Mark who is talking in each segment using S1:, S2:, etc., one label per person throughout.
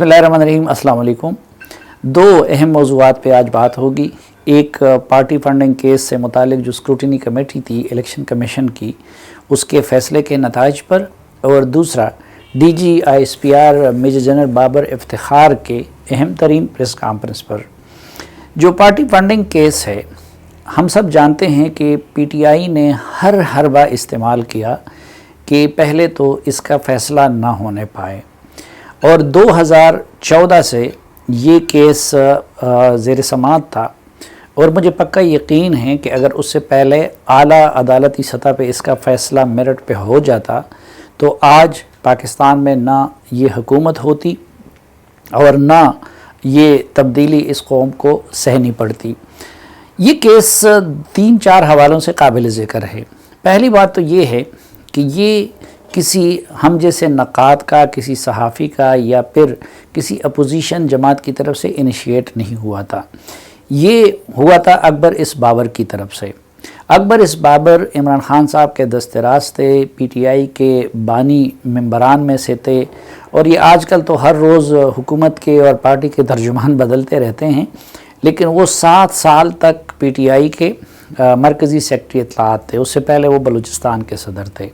S1: بسم اللہ الرحمن الرحیم، السلام علیکم۔ دو اہم موضوعات پہ آج بات ہوگی۔ ایک پارٹی فنڈنگ کیس سے متعلق جو اسکروٹنی کمیٹی تھی الیکشن کمیشن کی، اس کے فیصلے کے نتائج پر، اور دوسرا D G I S P R major general Babar Iftikhar کے اہم ترین پریس کانفرنس پر۔ جو پارٹی فنڈنگ کیس ہے، ہم سب جانتے ہیں کہ پی ٹی آئی نے ہر حربہ استعمال کیا کہ پہلے تو اس کا فیصلہ نہ ہونے پائے، اور 2014 سے یہ کیس زیر سماعت تھا، اور مجھے پکا یقین ہے کہ اگر اس سے پہلے اعلیٰ عدالتی سطح پہ اس کا فیصلہ میرٹ پہ ہو جاتا تو آج پاکستان میں نہ یہ حکومت ہوتی اور نہ یہ تبدیلی اس قوم کو سہنی پڑتی۔ یہ کیس 3-4 حوالوں سے قابل ذکر ہے۔ پہلی بات تو یہ ہے کہ یہ کسی ہم جیسے نقاد کا، کسی صحافی کا یا پھر کسی اپوزیشن جماعت کی طرف سے انیشیٹ نہیں ہوا تھا، یہ ہوا تھا اکبر اس بابر کی طرف سے۔ اکبر اس بابر عمران خان صاحب کے دست راست تھے، پی ٹی آئی کے بانی ممبران میں سے تھے، اور یہ آج کل تو ہر روز حکومت کے اور پارٹی کے ترجمان بدلتے رہتے ہیں، لیکن وہ 7 سال تک پی ٹی آئی کے مرکزی سیکرٹری اطلاعات تھے۔ اس سے پہلے وہ بلوچستان کے صدر تھے،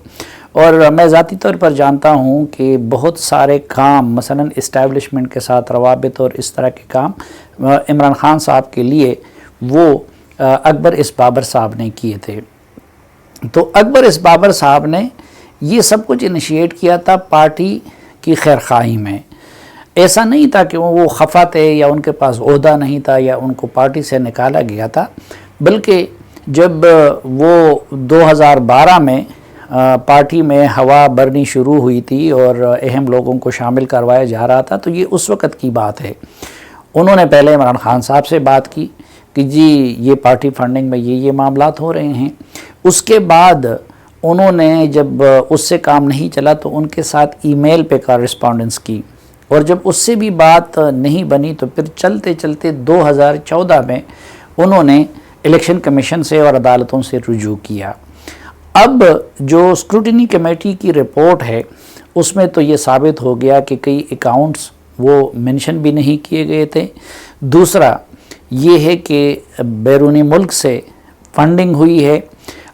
S1: اور میں ذاتی طور پر جانتا ہوں کہ بہت سارے کام، مثلا اسٹیبلشمنٹ کے ساتھ روابط اور اس طرح کے کام عمران خان صاحب کے لیے وہ اکبر اس بابر صاحب نے کیے تھے۔ تو اکبر اس بابر صاحب نے یہ سب کچھ انیشیٹ کیا تھا پارٹی کی خیرخواہی میں۔ ایسا نہیں تھا کہ وہ خفا تھے یا ان کے پاس عہدہ نہیں تھا یا ان کو پارٹی سے نکالا گیا تھا، بلکہ جب وہ 2012 میں پارٹی میں ہوا برنی شروع ہوئی تھی اور اہم لوگوں کو شامل کروایا جا رہا تھا، تو یہ اس وقت کی بات ہے۔ انہوں نے پہلے عمران خان صاحب سے بات کی کہ جی یہ پارٹی فنڈنگ میں یہ معاملات ہو رہے ہیں۔ اس کے بعد انہوں نے جب اس سے کام نہیں چلا تو ان کے ساتھ ای میل پہ کارسپونڈنس کی، اور جب اس سے بھی بات نہیں بنی تو پھر چلتے چلتے 2014 میں انہوں نے الیکشن کمیشن سے اور عدالتوں سے رجوع کیا۔ اب جو اسکروٹنی کمیٹی کی رپورٹ ہے اس میں تو یہ ثابت ہو گیا کہ کئی اکاؤنٹس وہ منشن بھی نہیں کیے گئے تھے۔ دوسرا یہ ہے کہ بیرونی ملک سے فنڈنگ ہوئی ہے،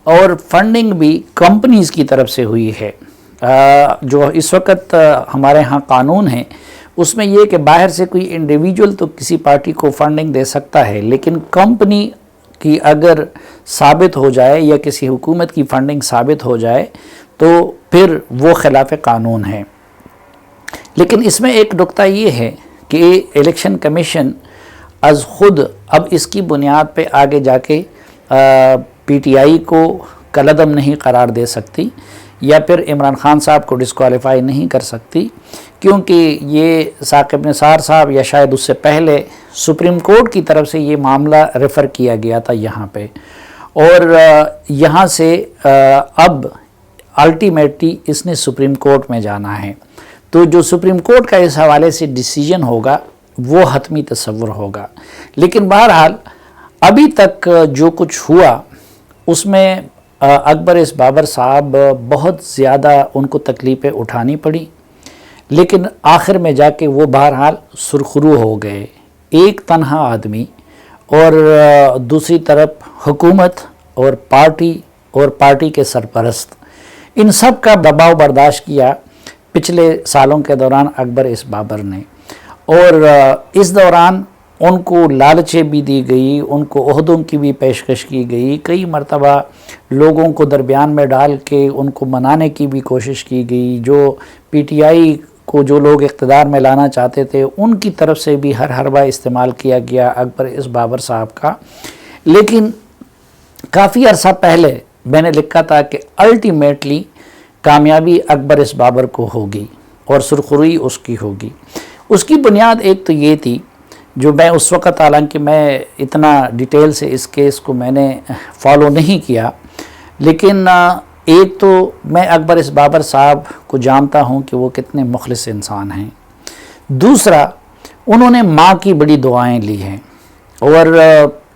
S1: اور فنڈنگ بھی کمپنیز کی طرف سے ہوئی ہے۔ جو اس وقت ہمارے ہاں قانون ہے اس میں یہ کہ باہر سے کوئی انڈیویجول تو کسی پارٹی کو فنڈنگ دے سکتا ہے، لیکن کمپنی کی اگر ثابت ہو جائے یا کسی حکومت کی فنڈنگ ثابت ہو جائے تو پھر وہ خلاف قانون ہے۔ لیکن اس میں ایک نکتہ یہ ہے کہ الیکشن کمیشن از خود اب اس کی بنیاد پہ آگے جا کے پی ٹی آئی کو کالعدم نہیں قرار دے سکتی یا پھر عمران خان صاحب کو ڈسکوالیفائی نہیں کر سکتی، کیونکہ یہ ثاقب نثار صاحب یا شاید اس سے پہلے سپریم کورٹ کی طرف سے یہ معاملہ ریفر کیا گیا تھا یہاں پہ، اور یہاں سے اب الٹیمیٹلی اس نے سپریم کورٹ میں جانا ہے۔ تو جو سپریم کورٹ کا اس حوالے سے ڈیسیجن ہوگا وہ حتمی تصور ہوگا۔ لیکن بہرحال ابھی تک جو کچھ ہوا اس میں اکبر اس بابر صاحب بہت زیادہ ان کو تکلیفیں اٹھانی پڑی، لیکن آخر میں جا کے وہ بہرحال سرخرو ہو گئے۔ ایک تنہا آدمی اور دوسری طرف حکومت اور پارٹی کے سرپرست، ان سب کا دباؤ برداشت کیا پچھلے سالوں کے دوران اکبر اس بابر نے، اور اس دوران ان کو لالچیں بھی دی گئی، ان کو عہدوں کی بھی پیشکش کی گئی، کئی مرتبہ لوگوں کو درمیان میں ڈال کے ان کو منانے کی بھی کوشش کی گئی۔ جو پی ٹی آئی کو جو لوگ اقتدار میں لانا چاہتے تھے ان کی طرف سے بھی ہر حربہ استعمال کیا گیا اکبر اس بابر صاحب کا۔ لیکن کافی عرصہ پہلے میں نے لکھا تھا کہ الٹیمیٹلی کامیابی اکبر اس بابر کو ہوگی اور سرخروئی اس کی ہوگی۔ اس کی بنیاد ایک تو یہ تھی، جو میں اس وقت، حالانکہ میں اتنا ڈیٹیل سے اس کیس کو میں نے فالو نہیں کیا، لیکن ایک تو میں اکبر اس بابر صاحب کو جانتا ہوں کہ وہ کتنے مخلص انسان ہیں۔ دوسرا، انہوں نے ماں کی بڑی دعائیں لی ہیں، اور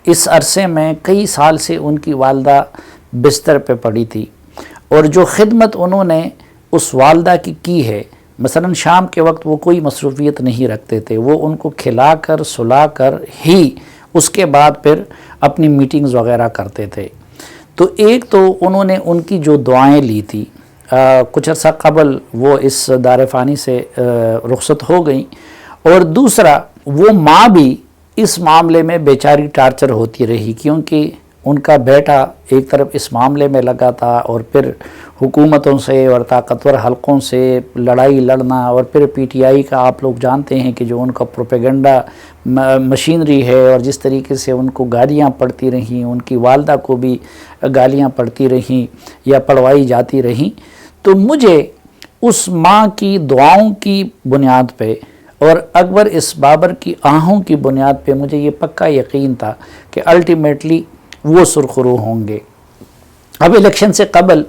S1: اس عرصے میں کئی سال سے ان کی والدہ بستر پہ پڑی تھی، اور جو خدمت انہوں نے اس والدہ کی ہے مثلا شام کے وقت وہ کوئی مصروفیت نہیں رکھتے تھے، وہ ان کو کھلا کر سلا کر ہی اس کے بعد پھر اپنی میٹنگز وغیرہ کرتے تھے۔ تو ایک تو انہوں نے ان کی جو دعائیں لی تھی، کچھ عرصہ قبل وہ اس دار فانی سے رخصت ہو گئیں، اور دوسرا وہ ماں بھی اس معاملے میں بیچاری ٹارچر ہوتی رہی، کیونکہ ان کا بیٹا ایک طرف اس معاملے میں لگا تھا، اور پھر حکومتوں سے اور طاقتور حلقوں سے لڑائی لڑنا، اور پھر پی ٹی آئی کا آپ لوگ جانتے ہیں کہ جو ان کا پروپیگنڈا مشینری ہے، اور جس طریقے سے ان کو گالیاں پڑتی رہیں، ان کی والدہ کو بھی گالیاں پڑتی رہیں یا پڑھوائی جاتی رہیں، تو مجھے اس ماں کی دعاؤں کی بنیاد پہ اور اکبر اس بابر کی آہوں کی بنیاد پہ مجھے یہ پکا یقین تھا کہ الٹیمیٹلی وہ سرخرو ہوں گے۔ اب الیکشن سے قبل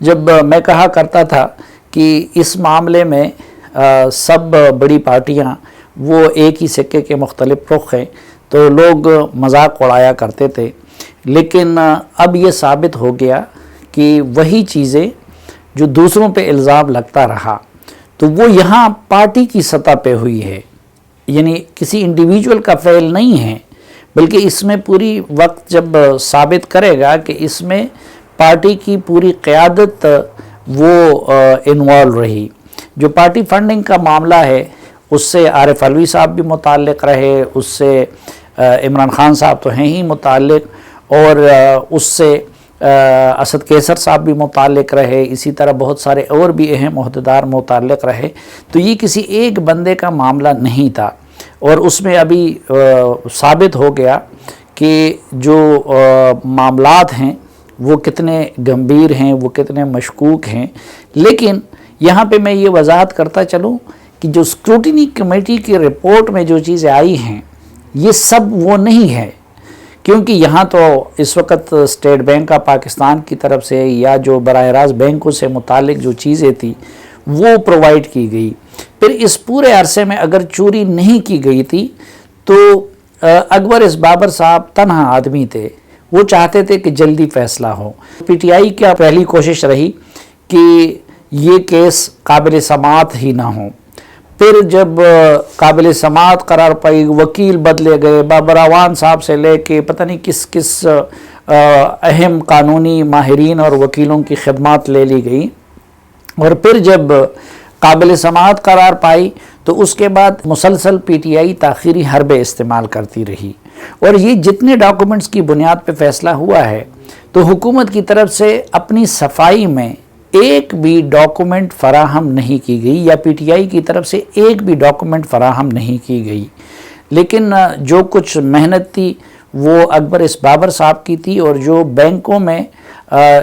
S1: جب میں کہا کرتا تھا کہ اس معاملے میں سب بڑی پارٹیاں وہ ایک ہی سکے کے مختلف رخ ہیں، تو لوگ مذاق اڑایا کرتے تھے، لیکن اب یہ ثابت ہو گیا کہ وہی چیزیں جو دوسروں پہ الزام لگتا رہا تو وہ یہاں پارٹی کی سطح پہ ہوئی ہے، یعنی کسی انڈیویجول کا فعل نہیں ہے، بلکہ اس میں پوری وقت جب ثابت کرے گا کہ اس میں پارٹی کی پوری قیادت وہ انوالو رہی۔ جو پارٹی فنڈنگ کا معاملہ ہے اس سے عارف علوی صاحب بھی متعلق رہے، اس سے عمران خان صاحب تو ہیں ہی متعلق، اور اس سے اسد کیسر صاحب بھی متعلق رہے، اسی طرح بہت سارے اور بھی اہم عہدیدار متعلق رہے، تو یہ کسی ایک بندے کا معاملہ نہیں تھا، اور اس میں ابھی ثابت ہو گیا کہ جو معاملات ہیں وہ کتنے گمبھیر ہیں، وہ کتنے مشکوک ہیں۔ لیکن یہاں پہ میں یہ وضاحت کرتا چلوں کہ جو اسکروٹنی کمیٹی کی رپورٹ میں جو چیزیں آئی ہیں یہ سب وہ نہیں ہے، کیونکہ یہاں تو اس وقت اسٹیٹ بینک آف پاکستان کی طرف سے یا جو براہ راست بینکوں سے متعلق جو چیزیں تھی وہ پرووائڈ کی گئی۔ پھر اس پورے عرصے میں اگر چوری نہیں کی گئی تھی تو اکبر اس بابر صاحب تنہا آدمی تھے، وہ چاہتے تھے کہ جلدی فیصلہ ہو۔ پی ٹی آئی کی پہلی کوشش رہی کہ یہ کیس قابل سماعت ہی نہ ہو، پھر جب قابل سماعت قرار پائی وکیل بدلے گئے، بابر اعوان صاحب سے لے کے پتہ نہیں کس کس اہم قانونی ماہرین اور وکیلوں کی خدمات لے لی گئی، اور پھر جب قابل سماعت قرار پائی تو اس کے بعد مسلسل پی ٹی آئی تاخیری حربے استعمال کرتی رہی، اور یہ جتنے ڈاکومنٹس کی بنیاد پہ فیصلہ ہوا ہے تو حکومت کی طرف سے اپنی صفائی میں ایک بھی ڈاکومنٹ فراہم نہیں کی گئی، یا پی ٹی آئی کی طرف سے ایک بھی ڈاکومنٹ فراہم نہیں کی گئی۔ لیکن جو کچھ محنت تھی وہ اکبر اس بابر صاحب کی تھی، اور جو بینکوں میں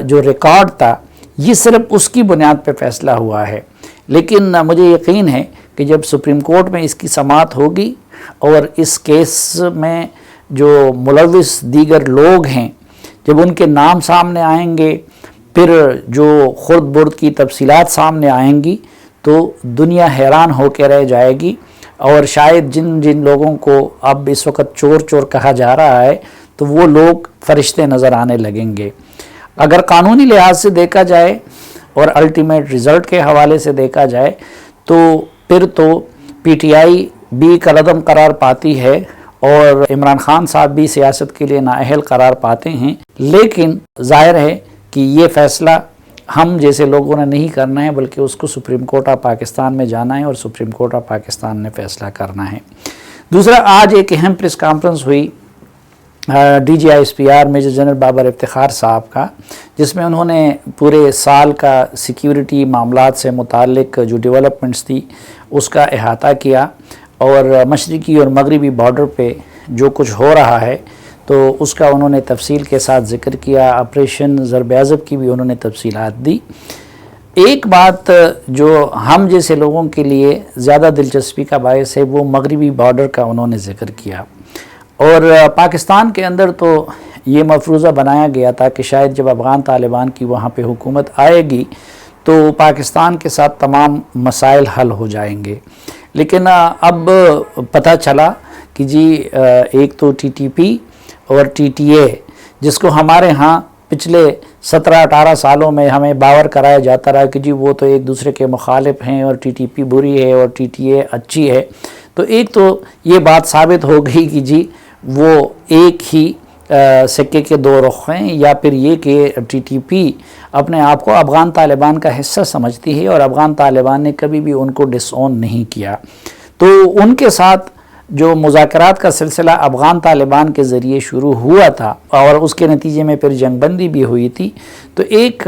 S1: جو ریکارڈ تھا یہ صرف اس کی بنیاد پہ فیصلہ ہوا ہے۔ لیکن مجھے یقین ہے کہ جب سپریم کورٹ میں اس کی سماعت ہوگی اور اس کیس میں جو ملوث دیگر لوگ ہیں جب ان کے نام سامنے آئیں گے، پھر جو خرد برد کی تفصیلات سامنے آئیں گی، تو دنیا حیران ہو کے رہ جائے گی، اور شاید جن جن لوگوں کو اب اس وقت چور چور کہا جا رہا ہے تو وہ لوگ فرشتے نظر آنے لگیں گے۔ اگر قانونی لحاظ سے دیکھا جائے اور الٹیمیٹ رزلٹ کے حوالے سے دیکھا جائے تو پھر تو پی ٹی آئی بھی کالعدم قرار پاتی ہے، اور عمران خان صاحب بھی سیاست کے لیے نااہل قرار پاتے ہیں، لیکن ظاہر ہے کہ یہ فیصلہ ہم جیسے لوگوں نے نہیں کرنا ہے، بلکہ اس کو سپریم کورٹ آف پاکستان میں جانا ہے، اور سپریم کورٹ آف پاکستان نے فیصلہ کرنا ہے۔ دوسرا، آج ایک اہم پریس کانفرنس ہوئی D G I S P R major general Babar Iftikhar Sahib کا، جس میں انہوں نے پورے سال کا سیکیورٹی معاملات سے متعلق جو ڈیولپمنٹس تھی اس کا احاطہ کیا، اور مشرقی اور مغربی بارڈر پہ جو کچھ ہو رہا ہے تو اس کا انہوں نے تفصیل کے ساتھ ذکر کیا، آپریشن ضرب عضب کی بھی انہوں نے تفصیلات دی۔ ایک بات جو ہم جیسے لوگوں کے لیے زیادہ دلچسپی کا باعث ہے وہ مغربی بارڈر کا انہوں نے ذکر کیا، اور پاکستان کے اندر تو یہ مفروضہ بنایا گیا تھا کہ شاید جب افغان طالبان کی وہاں پہ حکومت آئے گی تو پاکستان کے ساتھ تمام مسائل حل ہو جائیں گے، لیکن اب پتہ چلا کہ جی ایک تو ٹی ٹی پی اور ٹی ٹی اے، جس کو ہمارے ہاں پچھلے 17-18 سالوں میں ہمیں باور کرایا جاتا رہا کہ جی وہ تو ایک دوسرے کے مخالف ہیں اور ٹی ٹی پی بری ہے اور ٹی ٹی اے اچھی ہے، تو ایک تو یہ بات ثابت ہو گئی کہ جی وہ ایک ہی سکے کے دو رخ ہیں، یا پھر یہ کہ ٹی ٹی پی اپنے آپ کو افغان طالبان کا حصہ سمجھتی ہے اور افغان طالبان نے کبھی بھی ان کو ڈس اون نہیں کیا۔ تو ان کے ساتھ جو مذاکرات کا سلسلہ افغان طالبان کے ذریعے شروع ہوا تھا اور اس کے نتیجے میں پھر جنگ بندی بھی ہوئی تھی، تو ایک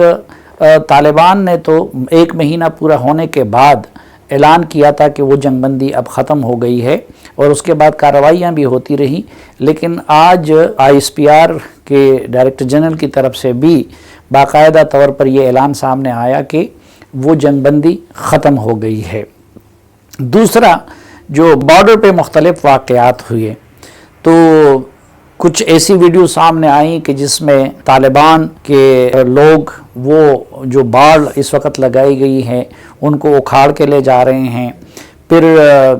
S1: طالبان نے تو 1 مہینہ پورا ہونے کے بعد اعلان کیا تھا کہ وہ جنگ بندی اب ختم ہو گئی ہے، اور اس کے بعد کارروائیاں بھی ہوتی رہی، لیکن آج ISPR کے ڈائریکٹر جنرل کی طرف سے بھی باقاعدہ طور پر یہ اعلان سامنے آیا کہ وہ جنگ بندی ختم ہو گئی ہے۔ دوسرا، جو بارڈر پہ مختلف واقعات ہوئے، تو کچھ ایسی ویڈیو سامنے آئیں کہ جس میں طالبان کے لوگ وہ جو باڑ اس وقت لگائی گئی ہیں ان کو اکھاڑ کے لے جا رہے ہیں، پھر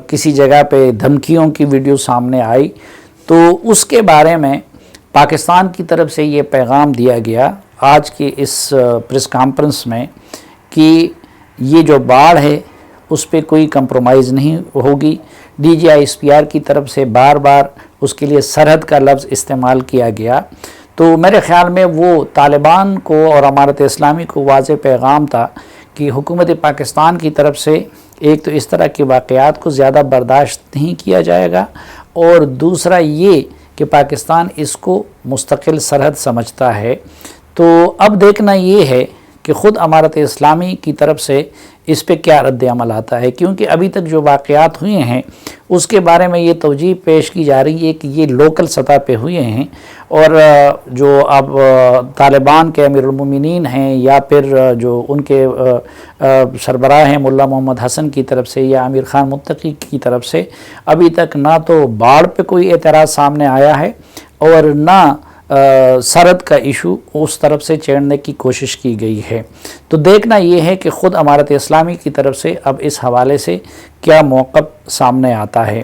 S1: کسی جگہ پہ دھمکیوں کی ویڈیو سامنے آئی، تو اس کے بارے میں پاکستان کی طرف سے یہ پیغام دیا گیا آج کی اس پریس کانفرنس میں کہ یہ جو باڑ ہے اس پہ کوئی کمپرومائز نہیں ہوگی۔ DGISPR کی طرف سے بار بار اس کے لیے سرحد کا لفظ استعمال کیا گیا، تو میرے خیال میں وہ طالبان کو اور امارت اسلامی کو واضح پیغام تھا کہ حکومت پاکستان کی طرف سے ایک تو اس طرح کے واقعات کو زیادہ برداشت نہیں کیا جائے گا، اور دوسرا یہ کہ پاکستان اس کو مستقل سرحد سمجھتا ہے۔ تو اب دیکھنا یہ ہے کہ خود امارت اسلامی کی طرف سے اس پہ کیا رد عمل آتا ہے، کیونکہ ابھی تک جو واقعات ہوئے ہیں اس کے بارے میں یہ توجیہ پیش کی جا رہی ہے کہ یہ لوکل سطح پہ ہوئے ہیں، اور جو اب طالبان کے امیر المومنین ہیں یا پھر جو ان کے سربراہ ہیں ملا محمد حسن کی طرف سے یا امیر خان متقی کی طرف سے، ابھی تک نہ تو باڑ پہ کوئی اعتراض سامنے آیا ہے اور نہ سرحد کا ایشو اس طرف سے چھیڑنے کی کوشش کی گئی ہے۔ تو دیکھنا یہ ہے کہ خود امارت اسلامی کی طرف سے اب اس حوالے سے کیا موقف سامنے آتا ہے۔